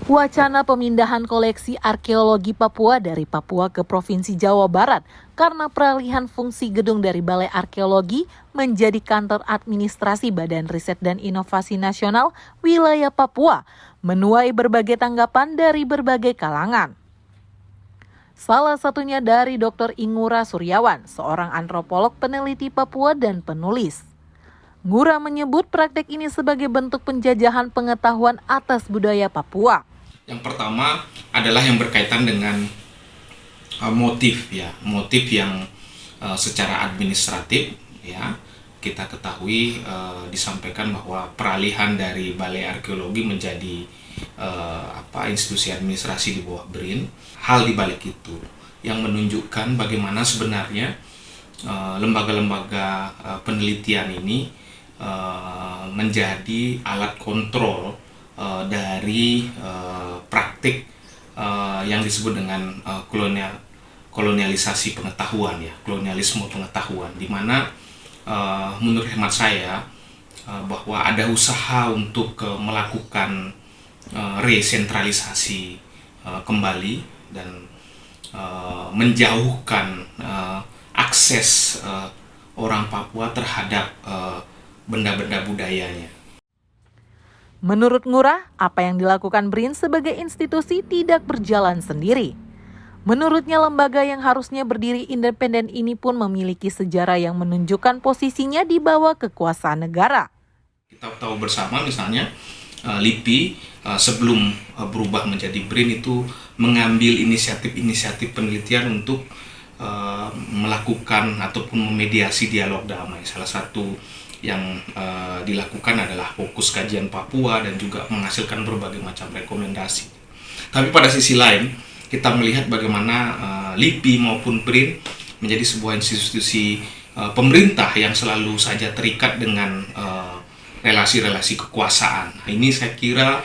Wacana pemindahan koleksi arkeologi Papua dari Papua ke Provinsi Jawa Barat karena peralihan fungsi gedung dari Balai Arkeologi menjadi kantor administrasi Badan Riset dan Inovasi Nasional wilayah Papua menuai berbagai tanggapan dari berbagai kalangan. Salah satunya dari Dr. Ingura Suryawan, seorang antropolog peneliti Papua dan penulis. Ngura menyebut praktek ini sebagai bentuk penjajahan pengetahuan atas budaya Papua. Yang pertama adalah yang berkaitan dengan motif yang secara administratif ya kita ketahui disampaikan bahwa peralihan dari Balai Arkeologi menjadi institusi administrasi di bawah BRIN. Hal di balik itu yang menunjukkan bagaimana sebenarnya lembaga-lembaga penelitian ini menjadi alat kontrol dari praktik yang disebut dengan kolonialisasi pengetahuan kolonialisme pengetahuan, di mana menurut hemat saya bahwa ada usaha untuk melakukan resentralisasi kembali dan menjauhkan akses orang Papua terhadap benda-benda budayanya. Menurut Ngura, apa yang dilakukan BRIN sebagai institusi tidak berjalan sendiri. Menurutnya, lembaga yang harusnya berdiri independen ini pun memiliki sejarah yang menunjukkan posisinya di bawah kekuasaan negara. Kita tahu bersama misalnya LIPI sebelum berubah menjadi BRIN itu mengambil inisiatif penelitian untuk melakukan ataupun memediasi dialog damai. Salah satu yang dilakukan adalah fokus kajian Papua dan juga menghasilkan berbagai macam rekomendasi. Tapi pada sisi lain, kita melihat bagaimana LIPI maupun BRIN menjadi sebuah institusi pemerintah yang selalu saja terikat dengan relasi-relasi kekuasaan. Ini saya kira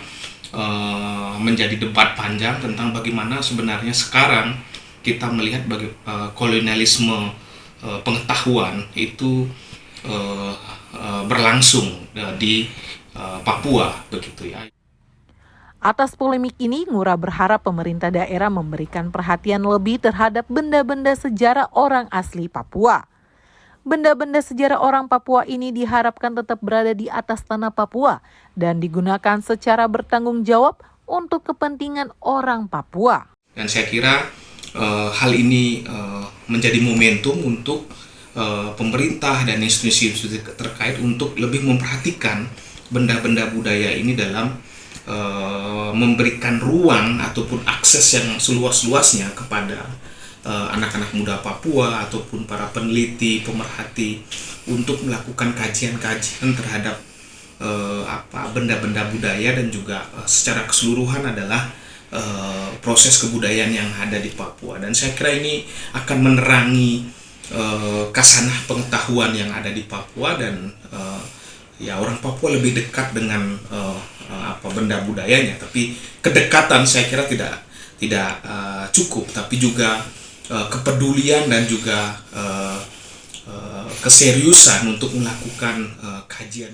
menjadi debat panjang tentang bagaimana sebenarnya sekarang kita melihat kolonialisme pengetahuan itu berlangsung di Papua, begitu ya. Atas polemik ini, Ngura berharap pemerintah daerah memberikan perhatian lebih terhadap benda-benda sejarah orang asli Papua. Benda-benda sejarah orang Papua ini diharapkan tetap berada di atas tanah Papua dan digunakan secara bertanggung jawab untuk kepentingan orang Papua. Dan saya kira hal ini menjadi momentum untuk pemerintah dan institusi terkait untuk lebih memperhatikan benda-benda budaya ini dalam memberikan ruang ataupun akses yang seluas-luasnya kepada anak-anak muda Papua ataupun para peneliti, pemerhati untuk melakukan kajian-kajian terhadap benda-benda budaya dan juga secara keseluruhan adalah proses kebudayaan yang ada di Papua. Dan saya kira ini akan menerangi kasanah pengetahuan yang ada di Papua dan orang Papua lebih dekat dengan benda budayanya. Tapi kedekatan saya kira tidak cukup, tapi juga kepedulian dan juga keseriusan untuk melakukan kajian.